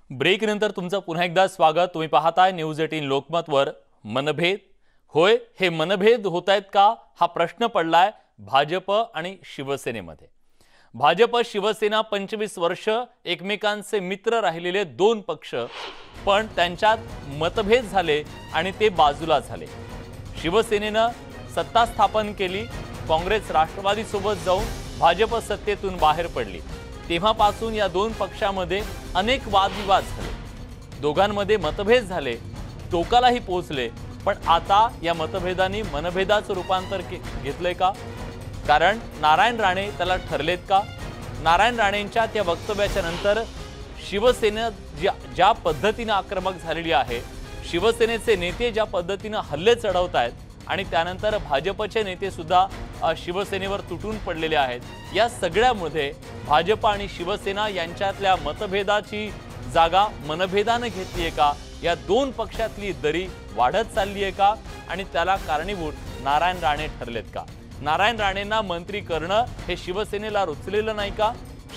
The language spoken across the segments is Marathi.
ब्रेक नंतर तुमचं पुन्हा एकदा स्वागत। तुम्ही पाहताय न्यूज 18 लोकमतवर। मनभेद होय, हे मनभेद होत आहेत का हा प्रश्न पडलाय भाजप आणि शिवसेनेमध्ये। भाजप शिवसेना 25 वर्ष एकमेकांचे मित्र राहिलेले दोन पक्ष, पण त्यांच्यात मतभेद झाले आणि ते बाजूला झाले। शिवसेनेने सत्ता स्थापन केली, काँग्रेस राष्ट्रवादी सोबत जाऊन भाजप सत्तेतून बाहेर पडली। तेव्हापासून या दोन पक्षांमध्ये अनेक वादविवाद झाले, दोघांमध्ये मतभेद झाले, टोकालाही पोहोचले। पण आता या मतभेदांनी मनभेदाचं रूपांतर घेतलंय का? कारण नारायण राणे त्याला ठरलेत का? नारायण राणेंच्या त्या वक्तव्याच्या नंतर शिवसेना ज्या पद्धतीने आक्रमक झालेली आहे, शिवसेनेचे नेते ज्या पद्धतीने हल्ले चढवत आहेत आणि त्यानंतर भाजपचे नेते सुद्धा शिवसेनेवर तुटून पडलेले आहेत, या सगळ्यामध्ये भाजप आणि शिवसेना यांच्यातल्या मतभेदाची जागा मनभेदाने घेतली आहे का? या दोन पक्षातली दरी वाढत चालली आहे का? आणि त्याला कारणीभूत नारायण राणे ठरलेत का? नारायण राणेंना मंत्री करणं हे शिवसेनेला रुचलेलं नाही का?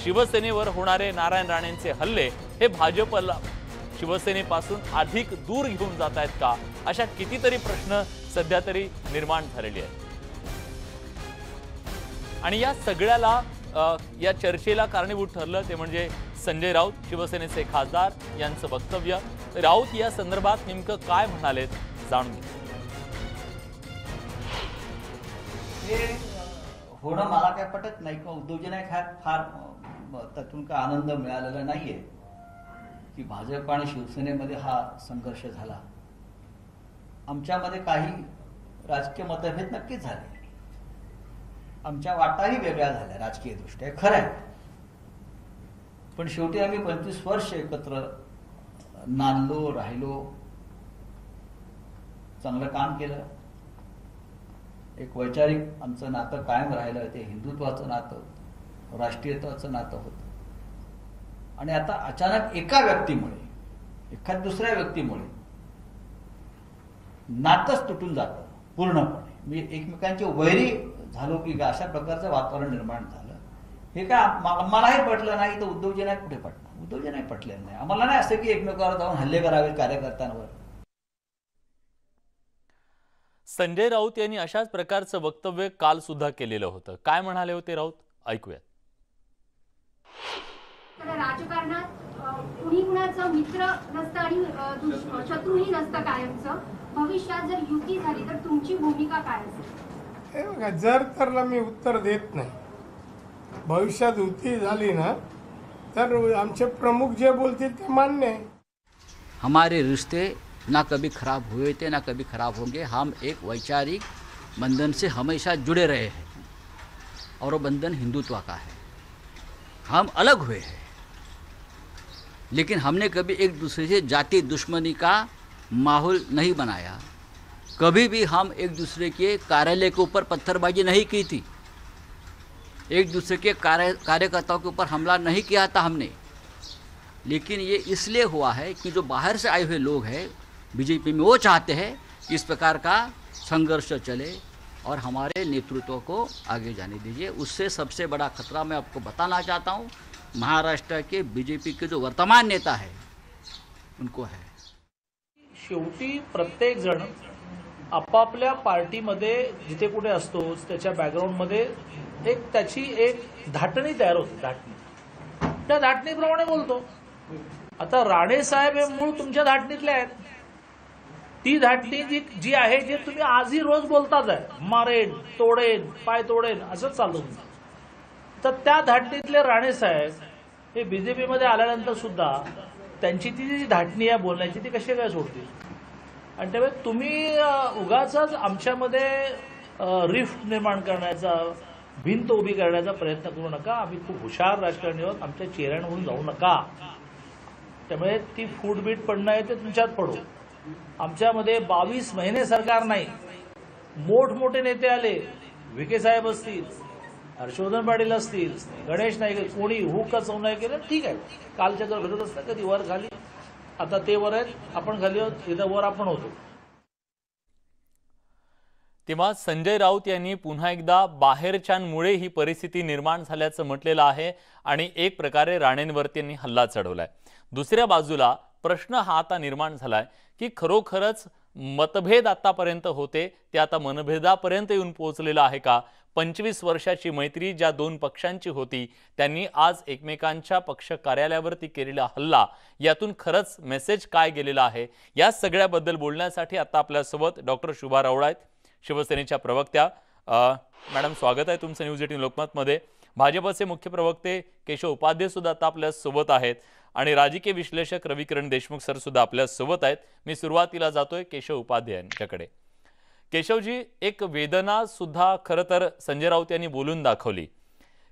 शिवसेनेवर होणारे नारायण राणेंचे हल्ले हे भाजपला शिवसेनेपासून अधिक दूर घेऊन जात आहेत का? अशा कितीतरी प्रश्न सध्या तरी निर्माण झालेले आहेत। आणि या सगळ्याला या चर्चेला कारणीभूत ठरलं ते म्हणजे संजय राऊत, शिवसेनेचे खासदार, यांचं वक्तव्य। राऊत या संदर्भात नेमकं काय म्हणालेत जाणून घ्या। हे होणं मला काय पटत नाही किंवा उद्योजनात फार त्यातून काय आनंद मिळालेला नाहीये की भाजप आणि शिवसेनेमध्ये हा संघर्ष झाला। आमच्यामध्ये काही राजकीय मतभेद नक्कीच झाले, आमच्या वाटाही वेगळ्या झाल्या राजकीय दृष्ट्या, खरं आहे। पण शेवटी आम्ही 25 वर्ष एकत्र नांदलो, राहिलो, चांगलं काम केलं, एक वैचारिक आमचं नातं कायम राहिलं। ते हिंदुत्वाचं नातं, राष्ट्रीयत्वाचं नातं होतं। आणि आता अचानक एका व्यक्तीमुळे, एखाद्या दुसऱ्या व्यक्तीमुळे नातंच तुटून जातं पूर्णपणे। मी एकमेकांचे वैरी झालो की अशा प्रकारचं वातावरण निर्माण झालं, हे काय मलाही पटलं नाही, तर उद्धवजींना कुठे पटलं? उद्धवजींना पटलेलं नाही। आम्हाला नाही असं की एकमेकावर जाऊन हल्ले करावे कार्यकर्त्यांवर। संजय राऊत यांनी अशाच प्रकारचं वक्तव्य काल सुद्धा केलेलं होतं। काय म्हणाले होते राऊत, ऐकूयात। राजकारणात कुणी कुणाचं मित्र नसतं आणि शत्रूही नसतं कायमचं। भविष्यात जर युती झाली तर तुमची भूमिका काय असेल? हे बघा, जर तरला मी उत्तर देत नाही। भविष्यात युती झाली ना तर आमचे प्रमुख जे बोलतील ते मान्य आहे। हमारे रिश्ते ना कभी खराब हुए थे ना कभी खराब होंगे। हम एक वैचारिक बंधन से हमेशा जुड़े रहे हैं और वो बंधन हिंदुत्व का है। हम अलग हुए हैं लेकिन हमने कभी एक दूसरे से जाति दुश्मनी का माहौल नहीं बनाया। कभी भी हम एक दूसरे के कार्यालय के ऊपर पत्थरबाजी नहीं की थी, एक दूसरे के कार्यकर्ताओं के ऊपर हमला नहीं किया था हमने। लेकिन ये इसलिए हुआ है कि जो बाहर से आए हुए लोग हैं बीजेपी में, वो चाहते हैं कि इस प्रकार का संघर्ष चले और हमारे नेतृत्व को आगे जाने दीजिए। उससे सबसे बड़ा खतरा मैं आपको बताना चाहता हूँ, महाराष्ट्र के बीजेपी के जो वर्तमान नेता है उनको है। शेवटी प्रत्येक जण आपापल्या पार्टीमध्ये जिथे कुठे असतो त्याच्या बॅकग्राऊंडमध्ये एक त्याची एक धाटणी तयार होते, धाटणी, त्या धाटणीप्रमाणे बोलतो। आता राणे साहेब हे मूळ तुमच्या धाटणीतले आहेत, ती धाटणी जी आहे जे तुम्ही आजही रोज बोलताच आहे, मारेन, तोडेन, पाय तोडेन, असंच चालतं तुमचं। तर त्या धाटणीतले राणे साहेब हे बीजेपीमध्ये आल्यानंतर सुद्धा त्यांची ती जी धाटणी आहे बोलण्याची ती कशी काय सोडतील? आणि त्यामुळे तुम्ही उगाचच आमच्यामध्ये रिफ्ट निर्माण करण्याचा, भिंत उभी करण्याचा प्रयत्न करू नका। आम्ही खूप हुशार राजकारणी आहोत, आमच्या चेहऱ्यांवरून जाऊ नका। त्यामुळे ती फूटबीट पडणं आहे ते तुमच्यात पडो। आमच्यामध्ये 22 महिने सरकार नाही, मोठमोठे नेते आले, विखे साहेब असतील, हर्षवर्धन पाटील असतील, गणेश नाईक, कोणी हुकच नाही केलं, ठीक आहे। कालच्या जर घडत असतं कधी वर खाली, आता ते वर आहेत, आपण खाली आहोत, इथं वर आपण होतो। तेव्हा संजय राऊत यांनी पुन्हा एकदा बाहेरच्यांमुळे ही परिस्थिती निर्माण झाल्याचं म्हटलेलं आहे आणि एक प्रकारे राणेंवरती यांनी हल्ला चढवलाय। दुसऱ्या बाजूला प्रश्न हा आता निर्माण झालाय की खरोखरच मतभेद आतापर्यंत होते ते आता मनभेदापर्यंत येऊन पोहोचलेलं आहे का? 25 वर्षाची मैत्री ज्या दोन पक्षांची होती त्यांनी आज एकमेकांच्या पक्ष कार्यालयावरती केलेला हल्ला, यातून खरंच मेसेज काय गेलेला आहे, या सगळ्याबद्दल बोलण्यासाठी आता आपल्यासोबत डॉक्टर शुभा राऊळ आहेत, शिवसेनेच्या प्रवक्त्या. मॅडम, स्वागत आहे तुमचं न्यूज 18 लोकमतमध्ये. भाजपचे मुख्य प्रवक्ते केशव उपाध्ये सुद्धा आता आपल्या सोबत आहेत आणि राजकीय विश्लेषक रविकिरण देशमुख सर सुद्धा आपल्या सोबत आहेत. मी सुरुवातीला जातोय केशव उपाध्ये यांच्याकडे. केशवजी, एक वेदना सुद्धा खरं तर संजय राऊत यांनी बोलून दाखवली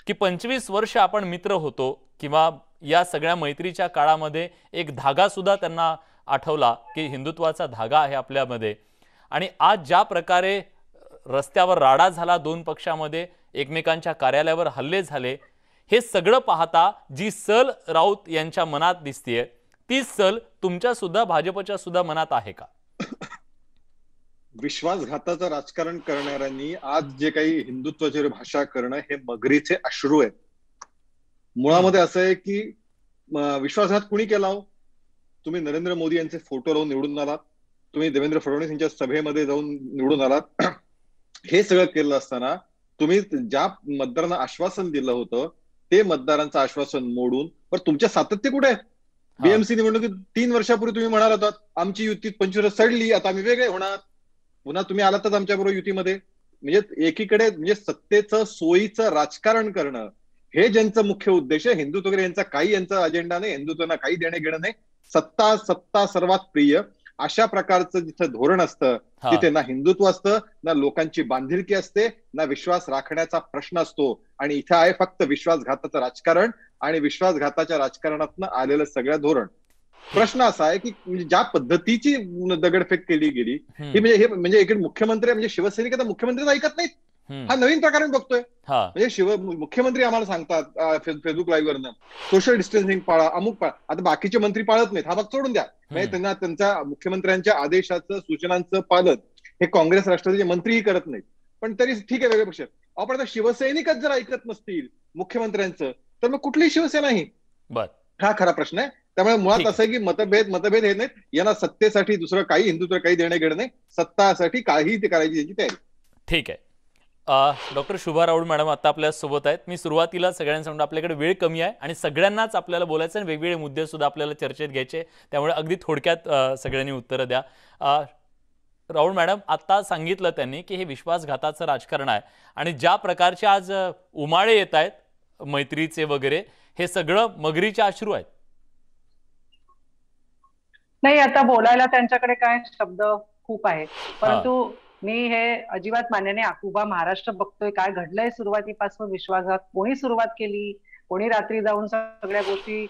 की 25 वर्ष आपण मित्र होतो, किंवा या सगळ्या मैत्रीच्या काळामध्ये एक धागा सुद्धा त्यांना आठवला की हिंदुत्वाचा धागा आहे आपल्यामध्ये. आणि आज ज्या प्रकारे रस्त्यावर राडा झाला, दोन पक्षामध्ये एकमेकांच्या कार्यालयावर हल्ले झाले, हे सगळं पाहता जी सल राऊत यांच्या मनात दिसतीये तीच सल तुमच्या सुद्धा भाजपच्या सुद्धा मनात आहे का? विश्वासघाताचं राजकारण करणाऱ्यांनी आज जे काही हिंदुत्वाची भाषा करणं हे मगरीचे अश्रू आहेत. मुळामध्ये असं आहे की विश्वासघात कुणी केला हो? तुम्ही नरेंद्र मोदी यांचे फोटो लावून निवडून आलात, तुम्ही देवेंद्र फडणवीस यांच्या सभेमध्ये जाऊन निवडून आलात. हे सगळं केलं असताना तुम्ही ज्या मतदारांना आश्वासन दिलं होतं ते मतदारांचं आश्वासन मोडून पण तुमच्या सातत्य कुठे आहे? बीएमसी निवडणुकीत 3 वर्षापूर्वी तुम्ही म्हणाला होता आमची युती 25 वर्ष सडली, आता आम्ही वेगळे होणार. पुन्हा तुम्ही आलातच आमच्याबरोबर युतीमध्ये. म्हणजे एकीकडे म्हणजे सत्तेचं सोयीचं राजकारण करणं हे ज्यांचं मुख्य उद्देश आहे. हिंदुत्व वगैरे यांचा काही यांचा अजेंडा नाही, हिंदुत्वांना काही देणे घेणं नाही. सत्ता सर्वात प्रिय अशा प्रकारचं जिथं धोरण असतं तिथे ना हिंदुत्व असतं, ना लोकांची बांधिलकी असते, ना विश्वास राखण्याचा प्रश्न असतो. आणि इथे आहे फक्त विश्वासघाताचं राजकारण आणि विश्वासघाताच्या राजकारणातनं आलेलं सगळं धोरण. प्रश्न असा आहे की ज्या पद्धतीची दगडफेक केली गेली ही म्हणजे इकडे मुख्यमंत्री म्हणजे शिवसैनिक आता मुख्यमंत्रीच ऐकत नाहीत. हा नवीन प्रकार मी बघतोय. म्हणजे मुख्यमंत्री आम्हाला सांगतात फेसबुक लाईव्ह वरनं सोशल डिस्टन्सिंग पाळा, अमुक पाळा. आता बाकीचे मंत्री पाळत नाहीत, हा भाग सोडून द्या. म्हणजे त्यांना त्यांच्या मुख्यमंत्र्यांच्या आदेशाचं सूचनांचं पालन हे काँग्रेस राष्ट्रवादीचे मंत्रीही करत नाहीत. पण तरी ठीक आहे, वेगळे पक्ष. आपण आता शिवसैनिकच जर ऐकत नसतील मुख्यमंत्र्यांचं तर मग कुठलीही शिवसेना ही? हा खरा प्रश्न आहे. त्यामुळे मुळात असं आहे की मतभेद हे नाहीत. यांना सत्तेसाठी दुसरं काही हिंदुत्व काही देणे घेणं नाही, सत्तासाठी काही ते करायची याची तयारी. ठीक आहे. डॉक्टर शुभा राऊळ मॅडम आता आपल्या सोबत आहेत. मी सुरुवातीला सगळ्यांसमोर आपल्याकडे वेळ कमी आहे आणि सगळ्यांनाच आपल्याला बोलायचं आणि वेगवेगळे मुद्दे सुद्धा आपल्याला चर्चेत घ्यायचे, त्यामुळे अगदी थोडक्यात सगळ्यांनी उत्तरं द्या. राऊळ मॅडम, आता सांगितलं त्यांनी की हे विश्वासघाताचं राजकारण आहे आणि ज्या प्रकारचे आज उमाळे येत आहेत मैत्रीचे वगैरे, हे सगळं मगरीचे अश्रू आहेत. नाही, आता बोलायला त्यांच्याकडे काय शब्द खूप आहेत, परंतु मी हे अजिबात मान्य नाही. उभा महाराष्ट्र बघतोय काय घडलंय. सुरुवातीपासून विश्वासघात कोणी सुरुवात केली, कोणी रात्री जाऊन सगळ्या गोष्टी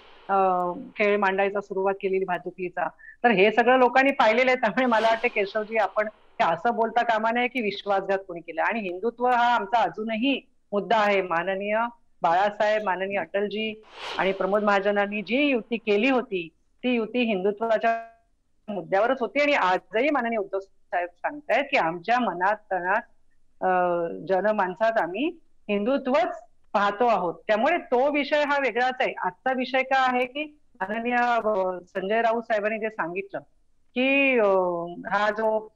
खेळ मांडायचा सुरुवात केलेली भाजपीचा, तर हे सगळं लोकांनी पाहिलेलं आहे. त्यामुळे मला वाटतं केशवजी, आपण असं बोलता कामा नये की विश्वासघात कोणी केला. आणि हिंदुत्व हा आमचा अजूनही मुद्दा आहे. माननीय बाळासाहेब, माननीय अटलजी आणि प्रमोद महाजनांनी जी युती केली होती ती युती हिंदुत्वाच्या मुद्द्यावरच होती. आणि आजही माननीय उद्धव साहेब सांगतायत की आमच्या मनात तणात जनमानसात आम्ही हिंदुत्वच पाहतो आहोत. त्यामुळे तो विषय हा वेगळाच आहे. आजचा विषय काय आहे की माननीय संजय राऊत साहेबांनी जे सांगितलं की हा जो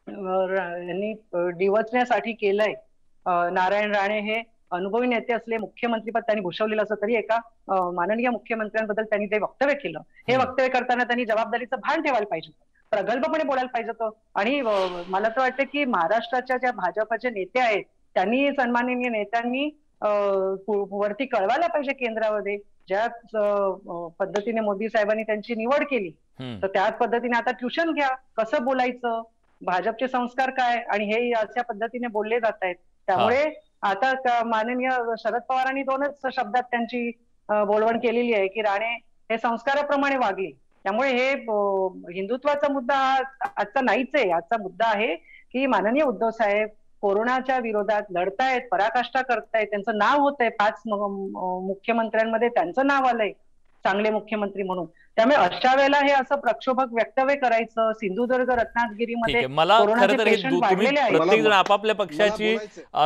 यांनी डिवचण्यासाठी केलंय, नारायण राणे हे अनुभवी नेते असले, मुख्यमंत्रीपद त्यांनी भूषवलेलं असं तरी एका माननीय मुख्यमंत्र्यांबद्दल त्यांनी ते वक्तव्य केलं. हे वक्तव्य करताना त्यांनी जबाबदारीचं भान ठेवायला पाहिजे, प्रगल्भपणे बोलायला पाहिजे होतं. आणि मला तर वाटतं की महाराष्ट्राच्या ज्या भाजपचे नेते आहेत त्यांनी, सन्माननीय नेत्यांनी वरती कळवायला पाहिजे केंद्रामध्ये. ज्या पद्धतीने मोदी साहेबांनी त्यांची निवड केली तर त्याच पद्धतीने आता ट्युशन घ्या, कसं बोलायचं, भाजपचे संस्कार काय, आणि हे अशा पद्धतीने बोलले जात आहेत. त्यामुळे आता माननीय शरद पवारांनी 2च शब्दात त्यांची बोलवण केलेली आहे की राणे हे संस्काराप्रमाणे वागले. त्यामुळे हे हिंदुत्वाचा मुद्दा आजचा नाहीच आहे. आजचा मुद्दा आहे की माननीय उद्धव साहेब कोरोनाच्या विरोधात लढतायत, पराकाष्ठा करतायत, त्यांचं नाव होत आहे. 5 मुख्यमंत्र्यांमध्ये त्यांचं नाव आलंय चांगले मुख्यमंत्री म्हणून. त्यामुळे अशा वेळेला हे असं प्रक्षोभक वक्तव्य करायचं, सिंधुदुर्ग रत्नागिरीमध्ये मला खरं तर प्रत्येक जण आपापल्या पक्षाची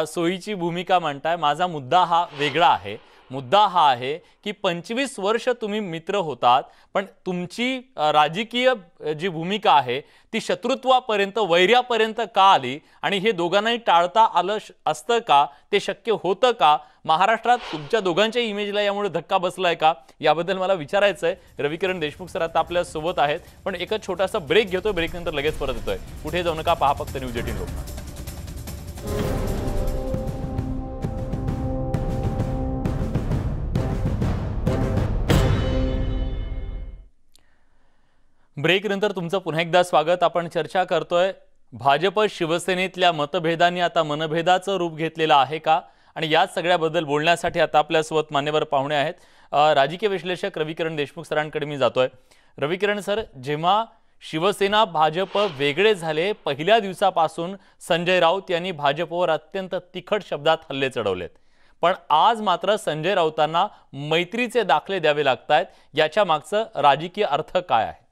सोयीची भूमिका मांडताय. माझा मुद्दा हा वेगळा आहे. मुद्दा हा आहे की 25 वर्ष तुम्ही मित्र होतात, पण तुमची राजकीय जी भूमिका आहे ती शत्रुत्वापर्यंत, वैर्यापर्यंत का आली आणि हे दोघांनाही टाळता आलं असतं का? ते शक्य होतं का? महाराष्ट्रात तुमच्या दोघांच्या इमेजला यामुळे धक्का बसलाय का? याबद्दल मला विचारायचं आहे। रविकिरण देशमुख सर आता आपल्या सोबत आहेत, पण एक छोटासा ब्रेक घेतोय, ब्रेकनंतर लगेच परत येतोय। कुठे जाऊ नका, पहा फक्त न्यूज 18 लोकमत। ब्रेक नंतर तुमचं पुन्हा एकदा स्वागत। आपण चर्चा करतोय भाजप शिवसेनेतल्या मतभेदांनी आता मनभेदाचं रूप घेतलेलं आहे का, आणि याच सगळ्याबद्दल बोलण्यासाठी आता आपल्यासोबत मान्यवर पाहुणे आहेत। राजकीय विश्लेषक रविकिरण देशमुख सरांकडे मी जातोय। रविकिरण सर, जेव्हा शिवसेना भाजप वेगळे झाले, पहिल्या दिवसापासून संजय राऊत यांनी भाजपवर अत्यंत तिखट शब्दात हल्ले चढवलेत, पण आज मात्र संजय राऊतांना मैत्रीचे दाखले द्यावे लागतायत। याच्या मागचं राजकीय अर्थ काय आहे?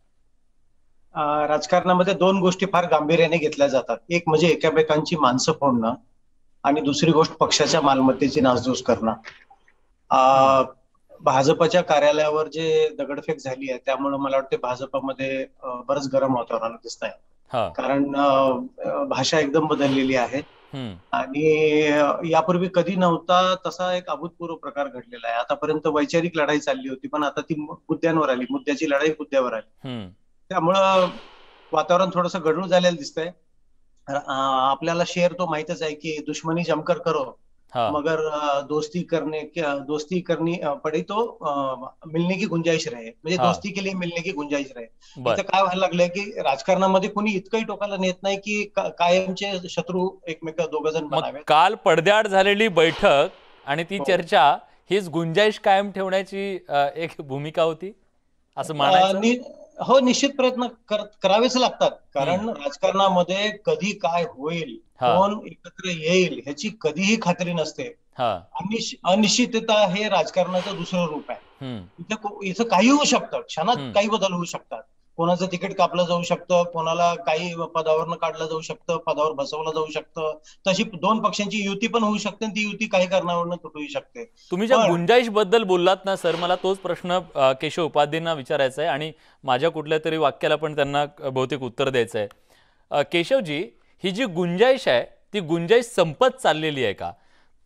राजकारणामध्ये दोन गोष्टी फार गांभीर्याने घेतल्या जातात। एक म्हणजे एकामेकांची माणसं फोडणं, आणि दुसरी गोष्ट पक्षाच्या मालमत्तेची नासधूस करणं। भाजपच्या कार्यालयावर जे दगडफेक झाली आहे त्यामुळे मला वाटतं भाजपमध्ये बरंच गरम वातावरण दिसत आहे, कारण भाषा एकदम बदललेली आहे आणि यापूर्वी कधी नव्हता तसा एक अभूतपूर्व प्रकार घडलेला आहे। आतापर्यंत वैचारिक लढाई चालली होती, पण आता ती मुद्द्यांवर आली, मुद्द्याची लढाई मुद्द्यावर आली, त्यामुळं वातावरण थोडंसं गढूळ झालेलं दिसतंय। आपल्याला शेर तो माहितच आहे की दुश्मनी जमकर करो मगर दोस्ती करनी पड़ी तो मिलने की गुंजाइश रहे, म्हणजे दोस्ती के लिए मिलने की गुंजाइश रहे। इथं काय व्हायला लागलंय की राजकारणामध्ये कुणी इतकंही टोकाला नेत नाही की कायमचे शत्रू एकमेक दोघ जण बनावे। काल पडद्याआड झालेली बैठक आणि ती चर्चा हीच गुंजाइश कायम ठेवण्याची एक भूमिका होती असं म्हणायचं? हो, निश्चित प्रयत्न करावेच लागतात, कारण राजकारणामध्ये कधी काय होईल, कोण एकत्र येईल ह्याची कधीही खात्री नसते। अनिश्चितता हे राजकारणाचं दुसरं रूप आहे। इथं काही होऊ शकतं, क्षणात काही बदल होऊ शकतात। कोणाचं तिकीट कापलं जाऊ शकतं, कोणाला काही पदावरनं काढलं जाऊ शकतं, पदावर बसवलं जाऊ शकतं। तशी दोन पक्षांची युती पण होऊ शकते, ती युती काही कारणावरनं तुटू शकते। तुम्ही ज्या गुंजाइश बद्दल बोललात ना सर, मला तोच प्रश्न केशव उपाध्यायांना विचारायचा आहे आणि माझ्या कुठल्या तरी वाक्याला पण त्यांना बहुतेक उत्तर द्यायचं आहे। केशवजी, ही जी गुंजाइश आहे ती गुंजाइश संपत चाललेली आहे का?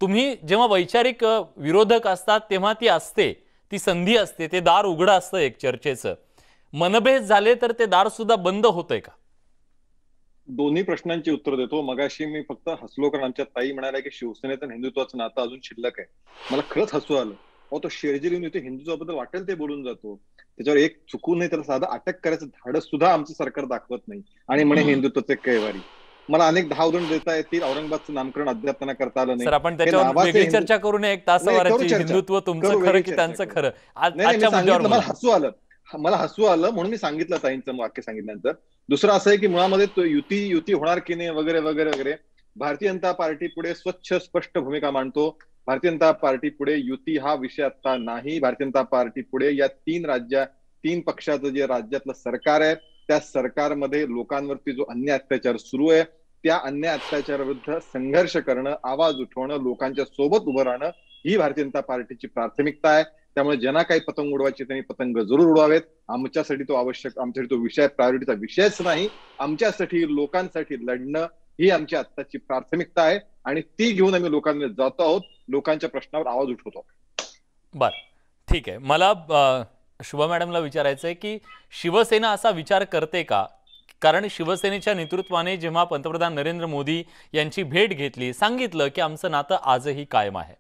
तुम्ही जेव्हा वैचारिक विरोधक असतात तेव्हा ती असते, ती संधी असते, ते दार उघडं असतं एक चर्चेचं। मनभेद झाले तर ते दार सुद्धा बंद होतंय का? दोन्ही प्रश्नांची उत्तर देतो। मगाशी मी फक्त हसलो कारण आमच्या ताई म्हणाल्या की शिवसेनेचं आणि हिंदुत्वाचं नातं अजून शिल्लक आहे। मला खरंच हसू आलं। तो शेरजी लिहून येतो, हिंदुत्वाबद्दल वाटेल ते बोलून जातो, त्याच्यावर एक चुकून नाही त्याला साधं अटक करायचं धाडस सुद्धा आमचं सरकार दाखवत नाही, आणि म्हणे हिंदुत्वाचे कैवारी। मला अनेक 10 उदाहरण देता येतील। औरंगाबादचं नामकरण अद्याप त्यांना करता आलं नाही। सर, आपण त्याच्यावर वेगळी चर्चा करू नये, एक तासाभराची। हिंदुत्व तुमचं खरं की त्यांचं खरं? मला हसू आलं म्हणून मी सांगितलं ताईंचं वाक्य सांगितल्यानंतर। दुसरं असं आहे की मुळामध्ये युती होणार की नाही वगैरे वगैरे वगैरे, भारतीय जनता पार्टी पुढे स्वच्छ स्पष्ट भूमिका मांडतो। भारतीय जनता पार्टी पुढे युती हा विषय आता नाही। भारतीय जनता पार्टी पुढे या तीन पक्षाचं जे राज्यातलं सरकार आहे त्या सरकारमध्ये लोकांवरती जो अन्याय अत्याचार सुरू आहे त्या अन्याय अत्याचाराविरुद्ध संघर्ष करणं, आवाज उठवणं, लोकांच्या सोबत उभं राहणं ही भारतीय जनता पार्टीची प्राथमिकता आहे। त्यामुळे ज्यांना काही पतंग उडवायचे त्यांनी पतंग जरूर उडवावेत। आमच्यासाठी तो विषय प्रायोरिटीचा विषयच नाही। आमच्यासाठी लोकांसाठी लढणं ही आमची आत्ताची प्राथमिकता आहे आणि ती घेऊन आम्ही लोकांमध्ये जातो आहोत, लोकांच्या प्रश्नावर आवाज उठवतो। बर, ठीक आहे। मला शुभा मॅडमला विचारायचं आहे की शिवसेना असा विचार करते का? कारण शिवसेनेच्या नेतृत्वाने जेव्हा पंतप्रधान नरेंद्र मोदी यांची भेट घेतली, सांगितलं की आमचं नातं आजही कायम आहे।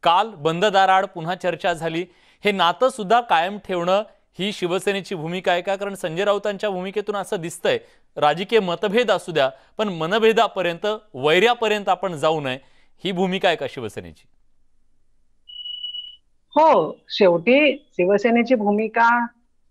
काल बंद दाराआड पुन्हा चर्चा झाली, हे नातं सुद्धा कायम ठेवणं ही शिवसेनेची भूमिका आहे का? कारण संजय राऊतांच्या भूमिकेतून असं दिसतंय राजकीय मतभेद असू द्या पण मनभेदापर्यंत, वैर्यापर्यंत आपण जाऊ नये, ही भूमिका आहे का शिवसेनेची? हो, शेवटी शिवसेनेची भूमिका,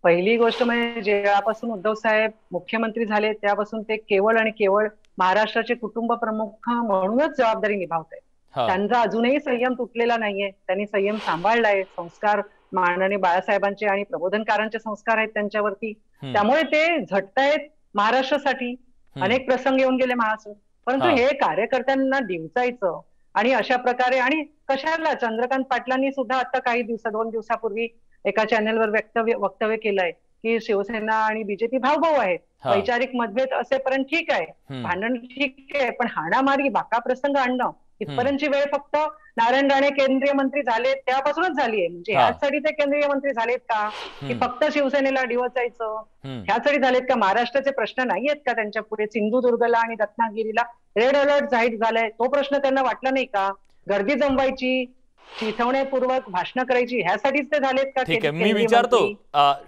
पहिली गोष्ट म्हणजे जेव्हापासून उद्धव साहेब मुख्यमंत्री झाले त्यापासून ते केवळ आणि केवळ महाराष्ट्राचे कुटुंब प्रमुख म्हणूनच जबाबदारी निभावत आहेत। त्यांचा अजूनही संयम तुटलेला नाहीये, त्यांनी संयम सांभाळलाय। संस्कार माननीय बाळासाहेबांचे आणि प्रबोधनकारांचे संस्कार आहेत त्यांच्यावरती, त्यामुळे ते झटतायत महाराष्ट्रासाठी। अनेक प्रसंग येऊन गेले महाराष्ट्र, परंतु हे कार्यकर्त्यांना डिवचायचं, आणि अशा प्रकारे आणि कशाला चंद्रकांत पाटलांनी सुद्धा आता काही 2 दिवसापूर्वी एका चॅनलवर वक्तव्य केलंय की शिवसेना आणि बीजेपी भाऊ आहेत, वैचारिक मतभेद असेपर्यंत ठीक आहे, भांडण ठीक आहे, पण हाणामारी बाका प्रसंग आणणं इथपर्यंतची वेळ फक्त नारायण राणे केंद्रीय मंत्री झाले त्यापासूनच झाली आहे. म्हणजे ह्याचसाठी ते केंद्रीय मंत्री झालेत का की फक्त शिवसेनेला डिवचायचं, ह्यासाठी झालेत का? महाराष्ट्राचे प्रश्न नाही आहेत का त्यांच्या पुढे? सिंधुदुर्गला आणि रत्नागिरीला रेड अलर्ट जाहीर झालाय, तो प्रश्न त्यांना वाटला नाही का? गर्दी जमवायची, चिथवण्यापूर्वक भाषण करायची, ह्यासाठीच ते झालेत का? ठीक आहे, मी विचारतो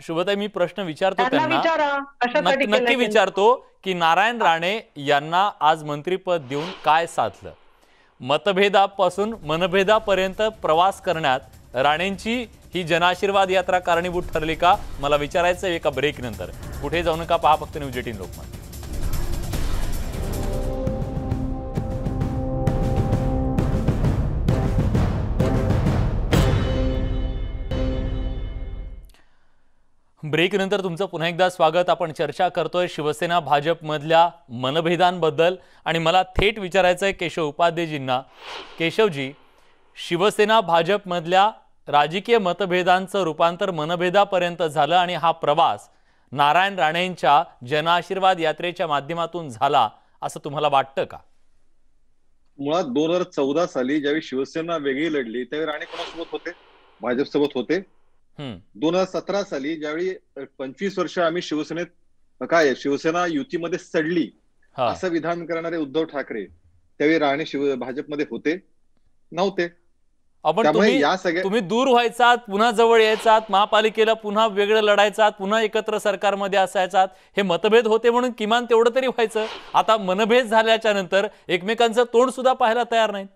शुभताई, मी प्रश्न विचारतो त्यांना, नक्की विचारतो की नारायण राणे यांना आज मंत्रीपद देऊन काय साधलं? मतभेदापासून मनभेदापर्यंत प्रवास करण्यात राणेंची ही जनआशीर्वाद यात्रा कारणीभूत ठरली का? मला विचारायचं एका ब्रेक नंतर. कुठे जाऊ नका, पहा फक्त न्यूज 18 लोकमत. ब्रेक नंतर तुमचं पुन्हा एकदा स्वागत. आपण चर्चा करतोय शिवसेना भाजप मधल्या मनभेदांबद्दल आणि मला थेट विचारायचं आहे केशव उपाध्यायजींना. केशवजी, शिवसेना भाजप मधल्या राजकीय मतभेदांचं रूपांतर मनभेदापर्यंत झालं आणि हा प्रवास नारायण राणेंच्या जनआशीर्वाद यात्रेच्या माध्यमातून झाला असं तुम्हाला वाटतं का? मुळात 2014 साली ज्यावेळी शिवसेना वेगळी लढली त्यावेळी राणे कोणासोबत होते? भाजप सोबत होते. 2017 साली ज्यावेळी 25 वर्ष आम्ही शिवसेना युतीमध्ये सडली असं विधान करणारे उद्धव ठाकरे त्यावेळी राणे भाजपमध्ये होते नव्हते? तुम्ही दूर व्हायचात, पुन्हा जवळ यायचात, महापालिकेला पुन्हा वेगळं लढायचात, पुन्हा एकत्र सरकारमध्ये असायचात, हे मतभेद होते म्हणून किमान तेवढं तरी व्हायचं. आता मनभेद झाल्याच्या नंतर एकमेकांचं तोंड सुद्धा पाहायला तयार नाहीत.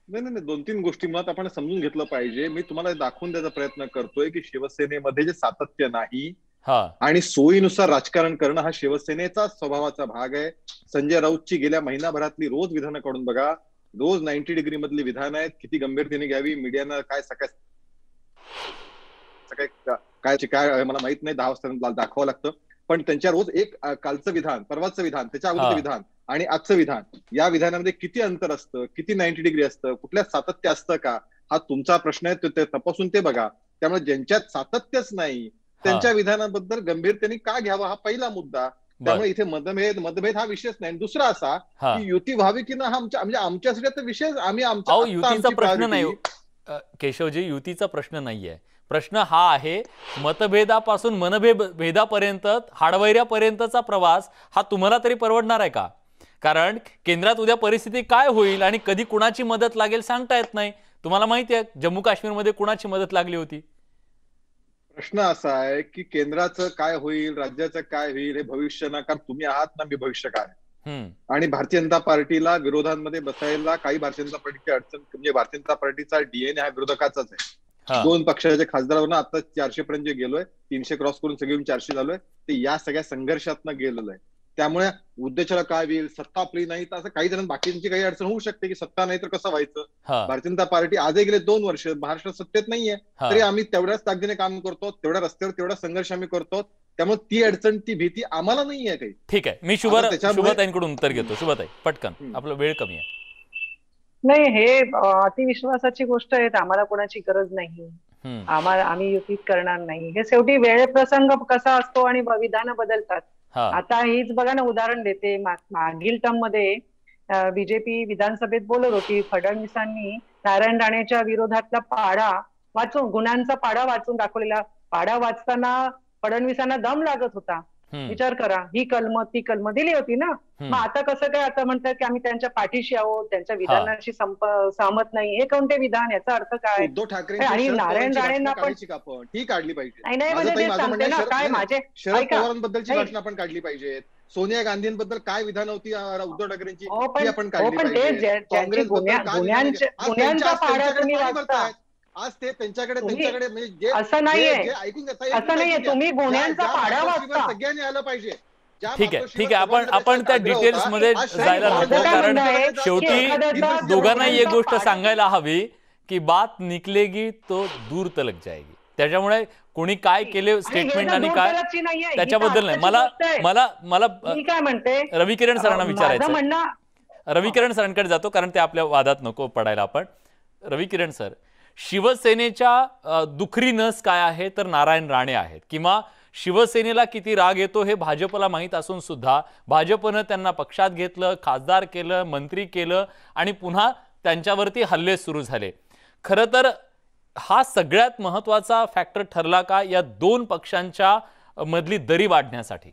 नाही, 2-3 गोष्टी मुळात आपण समजून घेतलं पाहिजे. मी तुम्हाला दाखवून द्यायचा प्रयत्न करतोय की शिवसेनेमध्ये जे सातत्य नाही आणि सोयीनुसार राजकारण करणं हा शिवसेनेचा स्वभावाचा भाग आहे. संजय राऊतची गेल्या महिनाभरातली रोज विधानं काढून बघा, रोज 90 डिग्री मधली विधान आहेत, किती गंभीरतेने घ्यावी, मीडियानं काय काय मला माहित नाही, 10 वाजता दाखवावं लागतं, पण त्यांच्या रोज एक कालचं विधान, परवाचं विधान, त्याच्या अगोदरचं विधान आणि आजचं विधान, या विधानामध्ये किती अंतर असतं, किती 90 डिग्री असतं, कुठल्या सातत्य असतं का, हा तुमचा प्रश्न आहे, ते तपासून ते बघा. त्यामुळे ज्यांच्यात सातत्यच नाही त्यांच्या विधानाबद्दल गंभीरतेने का घ्यावा हा पहिला मुद्दा. त्यामुळे इथे मतभेद हा विषयच नाही. दुसरा असा की युती व्हावी की ना, हा म्हणजे आमच्यासाठी तर विषय आम्ही युतीचा प्रश्न नाही केशवजी, युतीचा प्रश्न नाहीये. प्रश्न हा आहे मतभेदापासून मनभेदापर्यंत, हाडवैऱ्यापर्यंतचा प्रवास हा तुम्हाला तरी परवडणार आहे का? कारण केंद्रात उद्या परिस्थिती काय होईल आणि कधी कुणाची मदत लागेल सांगता येत नाही. तुम्हाला माहिती आहे जम्मू काश्मीरमध्ये कुणाची मदत लागली होती? प्रश्न असा आहे की केंद्राचं काय होईल, राज्याचं काय होईल हे भविष्य ना, कारण तुम्ही आहात ना, मी भविष्यकार आहे. आणि भारतीय जनता पार्टीला विरोधांमध्ये बसायला काही भारतीय जनता पार्टीची अडचण, म्हणजे भारतीय जनता पार्टीचा डीएनए हा विरोधकाचाच आहे. 2 पक्षाच्या खासदारांना आता 400 पर्यंत जे गेलोय, 300 क्रॉस करून सगळे 400 झालोय, ते या सगळ्या संघर्षातनं गेलेलं आहे. त्यामुळे उद्देशाला काय होईल, सत्ता आपली नाही तर असं काही जण बाकीची काही अडचण होऊ शकते की सत्ता नाही तर कसं व्हायचं. भारतीय जनता पार्टी आजही गेले 2 वर्ष महाराष्ट्रात सत्तेत नाहीये, तरी आम्ही तेवढ्याच ताकदीने काम करतो, तेवढ्या रस्त्यावर तेवढा संघर्ष आम्ही करतो. त्यामुळे ती अडचण, ती भीती आम्हाला नाहीये काही. ठीक आहे, मी शुभताईंकडून उत्तर घेतो. शुभताई पटकन, आपला वेळ कमी आहे. नाही, हे अतिविश्वासाची गोष्ट आहे, आम्हाला कोणाची गरज नाही, आम्ही युतीत करणार नाही. हे शेवटी वेळ प्रसंग कसा असतो आणि विधानं बदलतात. आता हीच बघा ना, उदाहरण देते, मागील टर्म मध्ये बीजेपी विधानसभेत बोलत होती, फडणवीसांनी नारायण राणेच्या विरोधातला पाढा वाचून, गुन्ह्यांचा पाढा वाचून दाखवलेला, पाढा वाचताना फडणवीसांना दम लागत होता. विचार करा, ही कलम ती कलम दिली होती ना. मग आता कसं काय, आता म्हणतात की आम्ही त्यांच्या पाठीशी आहोत, त्यांच्या विधानाशी सहमत नाही, हे कोणते विधान, याचा अर्थ काय? उद्धव ठाकरे आणि नारायण राणेंना पण ही काढली पाहिजे. नाही, म्हणजे ते सांगते ना, काय माझे शरद पवारांबद्दलची भाषण आपण काढली पाहिजेत, सोनिया गांधींबद्दल काय विधान होती उद्धव ठाकरेंची ती आपण काढली पाहिजे. गुन्ह्यांचा पाढा तुम्ही वाचता, आज ते त्यांच्याकडे म्हणजे असं नाहीये, असं नाहीये, तुम्ही गुन्ह्यांचा पाढा वाचता, सगळ्यांनी आलं पाहिजे. ठीक आहे, आपण त्या डिटेल्स मध्ये जायला नको, कारण शेवटी दोघांनाही एक गोष्ट सांगायला हवी की बात निकलेगी तो दूर तलक जाएगी. त्याच्यामुळे कोणी काय केले स्टेटमेंट आणि काय त्याच्याबद्दल नाही. मला काय म्हणते रवी किरण सरांना विचारायचं, रविकिरण सरांकडे जातो, कारण ते आपल्या वादात नको पडायला आपण. रविकिरण सर, शिवसेनेच्या दुखरी नस काय आहे तर नारायण राणे आहेत, किंवा शिवसेनेला किती राग येतो हे भाजपला माहीत असून सुद्धा भाजपनं त्यांना पक्षात घेतलं, खासदार केलं, मंत्री केलं आणि पुन्हा त्यांच्यावरती हल्ले सुरू झाले. खरं तर हा सगळ्यात महत्त्वाचा फॅक्टर ठरला का या दोन पक्षांच्या मधली दरी वाढण्यासाठी?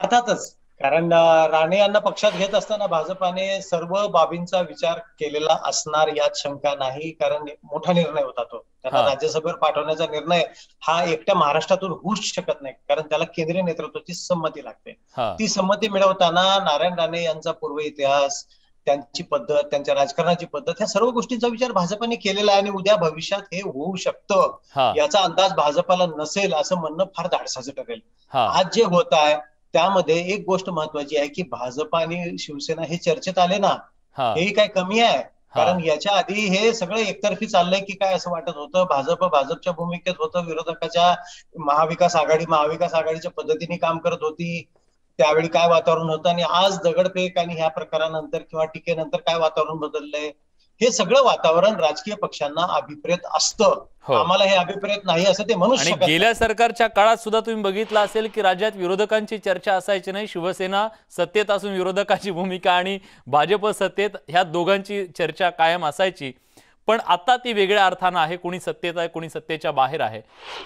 अर्थातच, कारण राणे यांना पक्षात घेत असताना भाजपाने सर्व बाबींचा विचार केलेला असणार यात शंका नाही, कारण मोठा निर्णय होता तो. त्यांना राज्यसभेवर पाठवण्याचा निर्णय हा एकट्या महाराष्ट्रातून होऊच शकत नाही, कारण त्याला केंद्रीय नेतृत्वाची संमती लागते. ती संमती मिळवताना नारायण राणे यांचा पूर्व इतिहास, त्यांची पद्धत, त्यांच्या राजकारणाची पद्धत, ह्या सर्व गोष्टींचा विचार भाजपाने केलेला आहे आणि उद्या भविष्यात हे होऊ शकतं याचा अंदाज भाजपाला नसेल असं म्हणणं फार धाडसाचं ठरेल. आज जे होत आहे त्यामध्ये एक गोष्ट महत्वाची आहे की भाजप आणि शिवसेना हे चर्चेत आले ना, हेही काय कमी आहे, कारण याच्या आधी हे सगळं एकतर्फी चाललंय की काय असं वाटत होतं. भाजपच्या भूमिकेत होतं, विरोधकाच्या महाविकास आघाडीच्या पद्धतीने काम करत होती. त्यावेळी काय वातावरण होतं आणि आज दगडफेक आणि ह्या प्रकारानंतर किंवा टीकेनंतर काय वातावरण बदललंय, हे सगळं वातावरण राजकीय पक्षांना अभिप्रेत असतं. आम्हाला हे अभिप्रेत नाही असं ते म्हणू शकत. गेल्या सरकारच्या काळात सुद्धा तुम्ही बघितलं असेल की राज्यात विरोधकांची चर्चा असायची नाही. शिवसेना सत्तेत असून विरोधकाची भूमिका आणि भाजप सत्तेत, ह्या दोघांची चर्चा कायम असायची. पण आता ती वेगळ्या अर्थानं आहे, कोणी सत्तेत आहे, कोणी सत्तेच्या बाहेर आहे.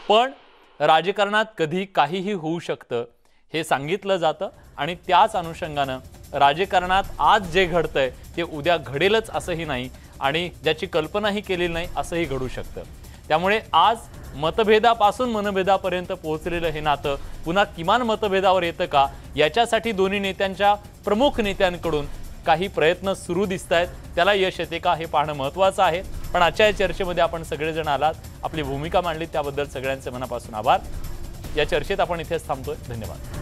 पण राजकारणात कधी काहीही होऊ शकतं हे सांगितलं जातं आणि त्याच अनुषंगानं राजकारणात आज जे घडतंय ते उद्या घडेलच असंही नाही आणि ज्याची कल्पनाही केलेली नाही असंही घडू शकतं. त्यामुळे आज मतभेदापासून मनभेदापर्यंत पोहोचलेलं हे नातं पुन्हा किमान मतभेदावर येतं का, याच्यासाठी दोन्ही नेत्यांच्या प्रमुख नेत्यांकडून काही प्रयत्न सुरू दिसत आहेत. त्याला यश येते का हे पाहणं महत्त्वाचं आहे. पण आजच्या या चर्चेमध्ये आपण सगळेजण आलात, आपली भूमिका मांडली, त्याबद्दल सगळ्यांचे मनापासून आभार. या चर्चेत आपण इथेच थांबतोय. धन्यवाद.